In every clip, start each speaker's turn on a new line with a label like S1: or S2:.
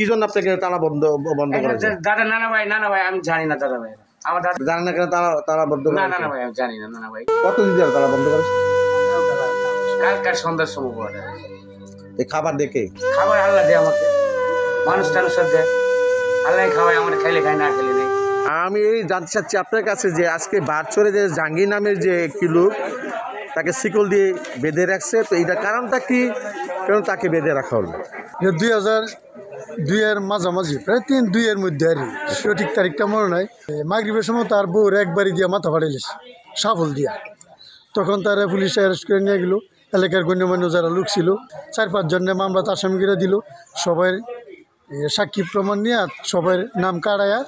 S1: কি জন্য আপনাকে তালা বন্ধ করেছে?
S2: দাদা নানা ভাই আমি জানি না দাদা ভাই, আমার দাদা
S1: জানেন না কেন তালা বন্ধ করেছে?
S2: না ভাই আমি জানি না নানা ভাই।
S1: কতদিন ধরে তালা বন্ধ করেছে?
S2: কালকার সন্ধ্যার সময় করে।
S1: এই খাবার দেখে?
S2: খাবার আল্লাহ দেয় আমাকে, মানুষ টানুষ দেয়, আল্লাহ খাওয়াই, আমার খাইলে খাই না খেলে নেই।
S1: আমি এই জানতে চাচ্ছি আপনার কাছে যে আজকে বারচরে যে জাহাঙ্গীর নামের যে একটি লোক তাকে শিকল দিয়ে বেঁধে রাখছে, তো এইটা কারণটা কি, কেন তাকে বেঁধে রাখা হলো?
S3: 2002-এর মাঝামাঝি, প্রায় 3-2-এর মধ্যে আর সঠিক তারিখটা মনে নাই। মাগরিবের সময় তার বউর একবারই দিয়া মাথা ফাটাইলেছে সাফল দিয়া। তখন তারা পুলিশ অ্যারেস্ট করে নিয়ে গেল। এলাকার গণ্যমান্য যারা লোক ছিল 4-5 জনের মামলাতে আসামিরা দিল। সবাই সাক্ষী প্রমাণ নিয়ে সবাই নাম কাটাইয়া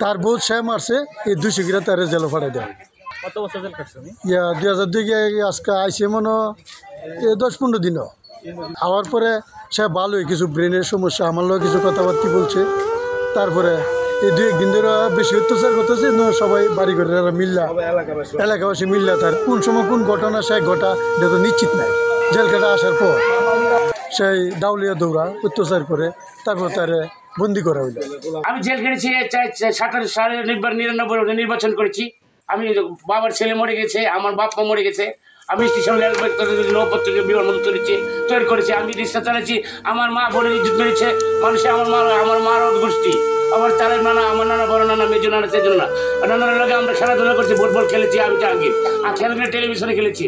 S3: তার বউ সে মারছে, এই 200 গিরা তারা জেলে ফাটাই দেয়।
S4: কত বছর জেল কাটছে?
S3: 2002 আজকে আইসে মনে 10-15 দিনও। খাওয়ার পরে সে ভালোই, কিছু ব্রেনের সমস্যা, আমার লোক কিছু কথাবার্তা বলছে। তারপরে এই 2-1 দিন ধরে বেশি অত্যাচার করতেছে। সবাই বাড়ি করে মিল্লা, এলাকাবাসী মিল্লা তার কোন সময় কোন ঘটনা সে ঘটা এটা তো নিশ্চিত নাই। জেল কাটা আসার পর সেই দাউলিয়া দৌড়া অত্যাচার করে তারপর তারে বন্দি করা হইল।
S2: আমি জেল খেটেছি 97 সালে নির্বাচন করেছি। আমি বাবার ছেলে মরে গেছে, আমার বাপ মা মরে গেছে। আমি স্টেশন নৌপত্রিকা বিমানবন্দর তৈরি করেছি, আমি রিক্সা চালাচ্ছি। আমার মা বোনের ইজ্জত মেরেছে মানুষে, আমার মার গোষ্ঠী, আমার তারের নানা, আমার নানা, বড় নানা, মেজো নানা, সেজন্য না নানার লগে আমরা খেলাধুলা করছি, ফুটবল খেলেছি। আমি জাহাঙ্গীর আর খেলাধুলা টেলিভিশনে খেলেছি,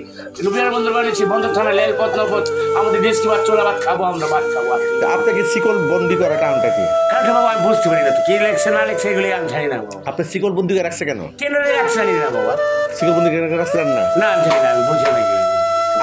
S2: বিহার বন্দর বানিয়েছি, বন্দর থানা, লেলপথ নপথ, আমাদের দেশকে বাদ চোরা ভাত খাবো, আমরা ভাত খাবো।
S1: আপনাকে শিকল বন্দি করার কারণটা কি?
S2: কারণ বাবা আমি বুঝতে পারি না তো, কি লেখছে না লেখছে এগুলি আমি জানি না বাবা।
S1: আপনি শিকল বন্দি করে রাখছে কেন?
S2: কেন রাখছে জানি না বাবা।
S1: শিকল বন্দি করে রাখছিলেন না?
S2: না আমি জানি না, আমি বুঝি না।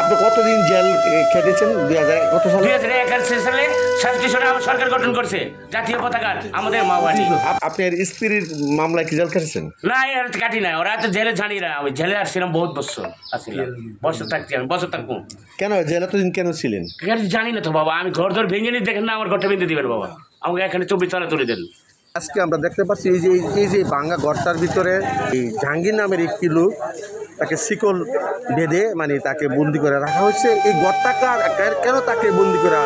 S1: আপনি কতদিন জেল খেটেছেন?
S2: 2081 সালে স্টেশনে আমার সরকার গঠন করছে, জাতীয় পতাকা আমাদের মা বাড়ি।
S1: আপনার স্ত্রীর মামলায় কি জেল খেটেছেন?
S2: না এর কাটি না, ওরা তো জেলে জানি না। আমি জেলে আসছিলাম বহুত বছর, আসছিলাম বছর থাকছি, আমি বছর থাকবো।
S1: কেন জেলে এতদিন কেন ছিলেন?
S2: জানি না তো বাবা, আমি ঘর ধর ভেঙে নিয়ে দেখেন না, আমার ঘরটা বেঁধে দিবেন বাবা, আমাকে এখানে 24 তালা তুলে দেন।
S1: আজকে আমরা দেখতে পাচ্ছি এই যে ভাঙ্গা ঘরটার ভিতরে এই জাহাঙ্গীর নামের একটি লোক, তাকে শিকল বেঁধে মানে তাকে বন্দি করে রাখা হচ্ছে। এই ঘরটা কেন তাকে বন্দি করে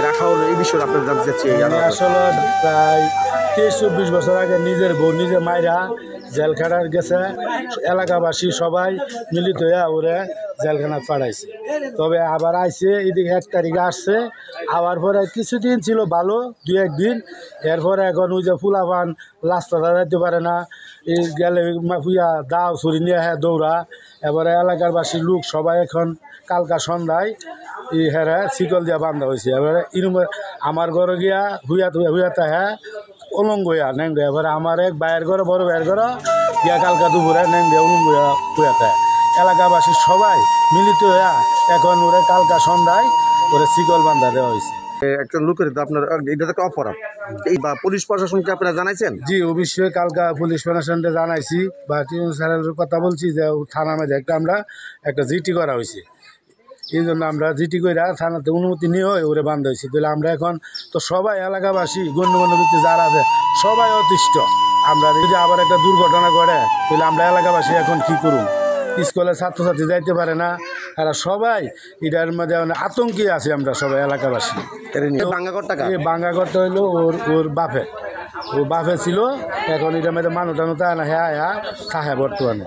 S1: রাখা হলো, এই বিষয়ে আপনার জানতে চাচ্ছি।
S3: আসলে প্রায় 23-24 বছর আগে নিজের বউ নিজে মাইরা জেল খাটার গেছে। এলাকাবাসী সবাই মিলিত হয়ে ওরে জেলখানা পাঠাইছে। তবে আবার আইসে এদিকে 1 তারিখে আসছে, আবার পরে কিছুদিন ছিল ভালো, 2-1 দিন। এরপরে এখন ওই যে ফুলাপান রাস্তা যাইতে পারে না, এই গেলে হুইয়া দাও ছুরি নিয়ে হ্যাঁ দৌড়া। এবারে এলাকারবাসীর লোক সবাই এখন কালকা সন্ধ্যায় হেরা শিকল দিয়া বান্ধা হয়েছে। এবারে আমার ঘরে গিয়া হুইয়াতে হ্যাঁ অলঙ্গ হইয়া নেংডে। এবারে আমার এক ভাইয়ের ঘরে, বড় ভাইয়ের ঘরে গিয়া কালকা দুপুরে নেংডে অলঙ্গ হুইয়াতে। এলাকাবাসী সবাই মিলিত হইয়া এখন ওরে কালকা সন্ধ্যায় ওরে শিকল বান্ধা দেওয়া হয়েছে।
S1: একটা লোকের তো আপনার এটা তো অপরাধ, এই বা পুলিশ প্রশাসনকে আপনারা জানাইছেন?
S3: জি অবশ্যই কালকা পুলিশ প্রশাসনকে জানাইছি, বা টিউন স্যারের কথা বলছি যে থানার মধ্যে আমরা একটা জিটি করা হয়েছে। এই জন্য আমরা জিটি করে থানাতে অনুমতি নিয়ে ওরে বান্ধা হয়েছি। তাহলে আমরা এখন তো সবাই এলাকাবাসী গণ্যমান্য ব্যক্তি যারা আছে সবাই অতিষ্ঠ। আমরা যদি আবার একটা দুর্ঘটনা ঘটে তাহলে আমরা এলাকাবাসী এখন কী করুন? স্কুলে ছাত্রছাত্রী যাইতে পারে না, এরা সবাই এটার মধ্যে আতঙ্কে আছে। আমরা সবাই এলাকাবাসী। এই বাঙ্গাঘরটা হইলো ওর বাপে ছিল, এখন এটার মধ্যে মানুষ টানো তা না হ্যাঁ হ্যাঁ খাহে বর্তমানে।